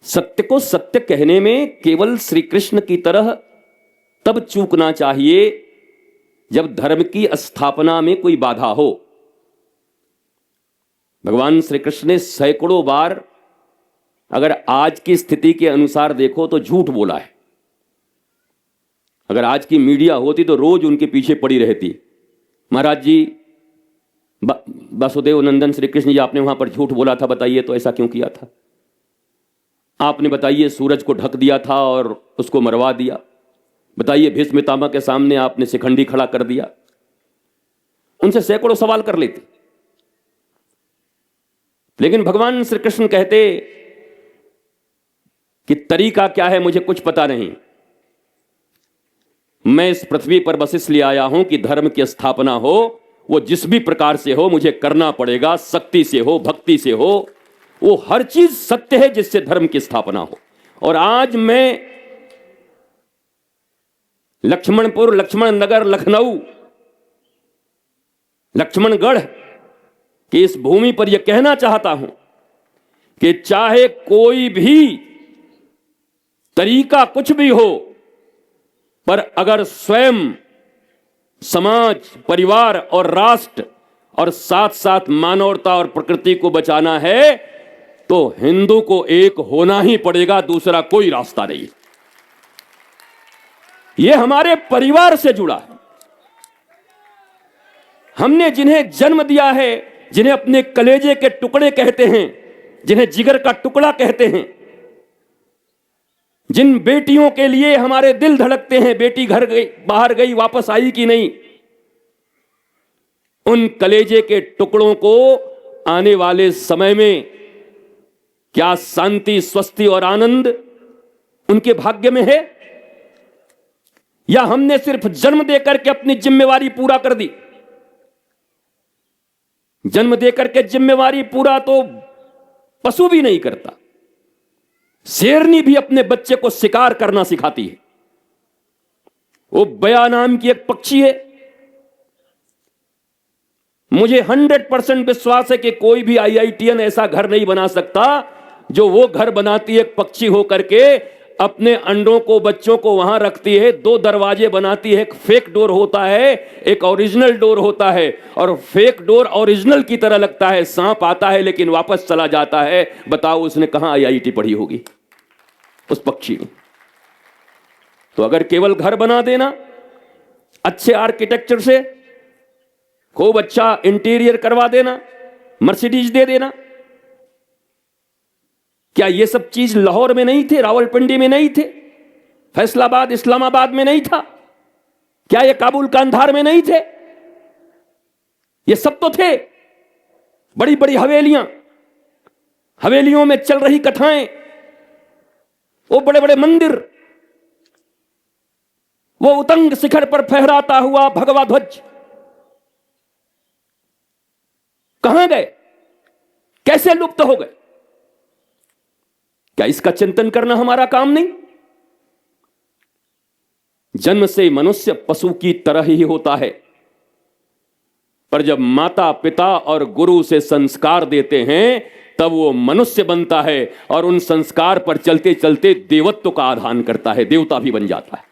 सत्य को सत्य कहने में केवल श्री कृष्ण की तरह तब चूकना चाहिए जब धर्म की स्थापना में कोई बाधा हो। भगवान श्री कृष्ण ने सैकड़ों बार, अगर आज की स्थिति के अनुसार देखो तो झूठ बोला है। अगर आज की मीडिया होती तो रोज उनके पीछे पड़ी रहती, महाराज जी वासुदेव नंदन श्री कृष्ण जी आपने वहां पर झूठ बोला था, बताइए तो ऐसा क्यों किया था? आपने बताइए सूरज को ढक दिया था और उसको मरवा दिया, बताइए भीष्म पितामह के सामने आपने शिखंडी खड़ा कर दिया। उनसे सैकड़ों सवाल कर लेते, लेकिन भगवान श्री कृष्ण कहते कि तरीका क्या है मुझे कुछ पता नहीं, मैं इस पृथ्वी पर बस इसलिए आया हूं कि धर्म की स्थापना हो, वो जिस भी प्रकार से हो मुझे करना पड़ेगा, शक्ति से हो, भक्ति से हो, वो हर चीज सत्य है जिससे धर्म की स्थापना हो। और आज मैं लक्ष्मणपुर, लक्ष्मण नगर, लखनऊ, लक्ष्मणगढ़ कि इस भूमि पर यह कहना चाहता हूं कि चाहे कोई भी तरीका कुछ भी हो, पर अगर स्वयं समाज, परिवार और राष्ट्र और साथ साथ मानवता और प्रकृति को बचाना है तो हिंदू को एक होना ही पड़ेगा, दूसरा कोई रास्ता नहीं। यह हमारे परिवार से जुड़ा है। हमने जिन्हें जन्म दिया है, जिन्हें अपने कलेजे के टुकड़े कहते हैं, जिन्हें जिगर का टुकड़ा कहते हैं, जिन बेटियों के लिए हमारे दिल धड़कते हैं, बेटी घर गई, बाहर गई, वापस आई कि नहीं, उन कलेजे के टुकड़ों को आने वाले समय में क्या शांति, स्वस्ति और आनंद उनके भाग्य में है, या हमने सिर्फ जन्म देकर के अपनी जिम्मेवारी पूरा कर दी? जन्म देकर के जिम्मेवारी पूरा तो पशु भी नहीं करता। शेरनी भी अपने बच्चे को शिकार करना सिखाती है। वो बया नाम की एक पक्षी है, मुझे 100% विश्वास है कि कोई भी IITian ऐसा घर नहीं बना सकता जो वो घर बनाती है पक्षी होकर के, अपने अंडों को, बच्चों को वहां रखती है, 2 दरवाजे बनाती है, एक फेक डोर होता है, एक ओरिजिनल डोर होता है, और फेक डोर ओरिजिनल की तरह लगता है, सांप आता है लेकिन वापस चला जाता है। बताओ उसने कहां IIT पढ़ी होगी उस पक्षी ने? तो अगर केवल घर बना देना, अच्छे आर्किटेक्चर से खूब अच्छा इंटीरियर करवा देना, मर्सिडीज दे देना, क्या ये सब चीज लाहौर में नहीं थे, रावलपिंडी में नहीं थे, फैसलाबाद, इस्लामाबाद में नहीं था? क्या ये काबुल कांधार में नहीं थे? ये सब तो थे। बड़ी बड़ी हवेलियां, हवेलियों में चल रही कथाएं, वो बड़े बड़े मंदिर, वो उतंग शिखर पर फहराता हुआ भगवा ध्वज कहां गए? कैसे लुप्त हो गए? क्या इसका चिंतन करना हमारा काम नहीं? जन्म से मनुष्य पशु की तरह ही होता है, पर जब माता, पिता और गुरु से संस्कार देते हैं तब वो मनुष्य बनता है और उन संस्कार पर चलते चलते देवत्व का आधान करता है, देवता भी बन जाता है।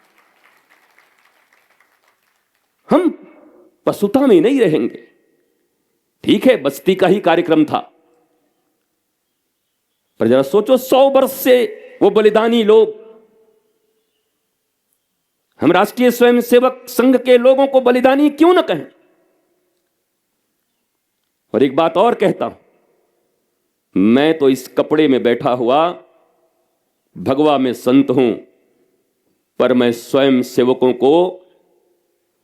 हम पशुता में नहीं रहेंगे। ठीक है, बस्ती का ही कार्यक्रम था, पर जरा सोचो 100 वर्ष से वो बलिदानी लोग, हम राष्ट्रीय स्वयंसेवक संघ के लोगों को बलिदानी क्यों न कहें? और एक बात और कहता हूं, मैं तो इस कपड़े में बैठा हुआ भगवा में संत हूं, पर मैं स्वयं सेवकों को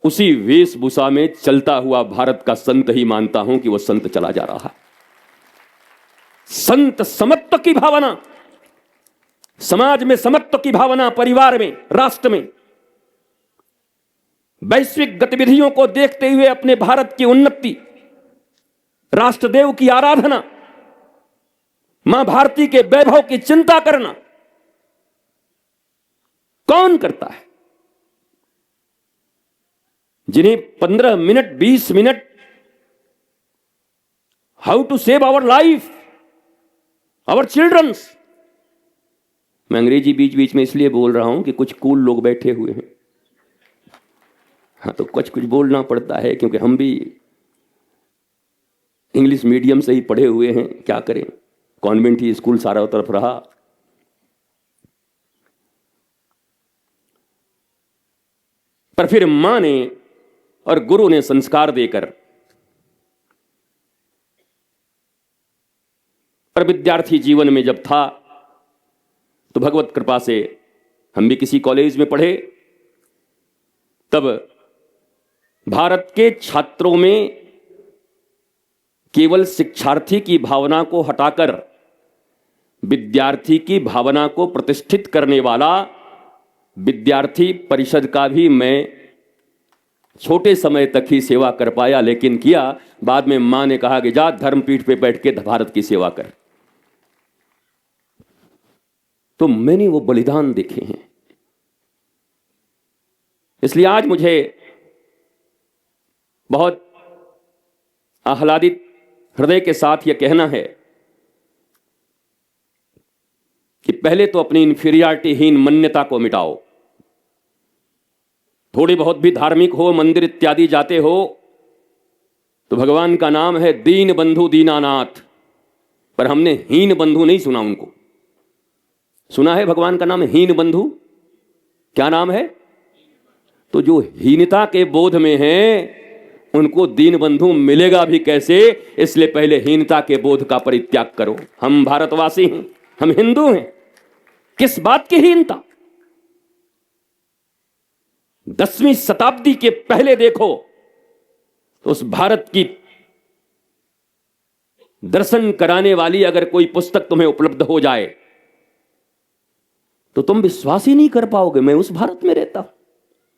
उसी वेशभूषा में चलता हुआ भारत का संत ही मानता हूं कि वह संत चला जा रहा है। संत समत्व की भावना, समाज में समत्व की भावना, परिवार में, राष्ट्र में, वैश्विक गतिविधियों को देखते हुए अपने भारत की उन्नति, राष्ट्रदेव की आराधना, मां भारती के वैभव की चिंता करना कौन करता है? जिन्हें 15 minute, 20 minute how to save our life, our childrens, मैं अंग्रेजी बीच बीच में इसलिए बोल रहा हूं कि कुछ कूल लोग बैठे हुए हैं। हाँ, तो कुछ बोलना पड़ता है, क्योंकि हम भी इंग्लिश मीडियम से ही पढ़े हुए हैं। क्या करें, कॉन्वेंट ही स्कूल सारा तरफ रहा। पर फिर मां ने और गुरु ने संस्कार देकर, पर विद्यार्थी जीवन में जब था तो भगवत कृपा से हम भी किसी कॉलेज में पढ़े। तब भारत के छात्रों में केवल शिक्षार्थी की भावना को हटाकर विद्यार्थी की भावना को प्रतिष्ठित करने वाला विद्यार्थी परिषद का भी मैं छोटे समय तक ही सेवा कर पाया, लेकिन किया। बाद में मां ने कहा कि जा धर्मपीठ पे बैठ के भारत की सेवा कर। तो मैंने वो बलिदान देखे हैं। इसलिए आज मुझे बहुत आह्लादित हृदय के साथ यह कहना है कि पहले तो अपनी इंफीरियरिटीहीन मान्यता को मिटाओ। थोड़ी बहुत भी धार्मिक हो, मंदिर इत्यादि जाते हो, तो भगवान का नाम है दीन बंधु दीनानाथ, पर हमने हीन बंधु नहीं सुना। उनको सुना है भगवान का नाम हीन बंधु? क्या नाम है? तो जो हीनता के बोध में हैं उनको दीन बंधु मिलेगा भी कैसे? इसलिए पहले हीनता के बोध का परित्याग करो। हम भारतवासी हैं, हम हिंदू हैं, किस बात की हीनता? 10वीं शताब्दी के पहले देखो तो उस भारत की दर्शन कराने वाली अगर कोई पुस्तक तुम्हें उपलब्ध हो जाए तो तुम विश्वास ही नहीं कर पाओगे मैं उस भारत में रहता हूं।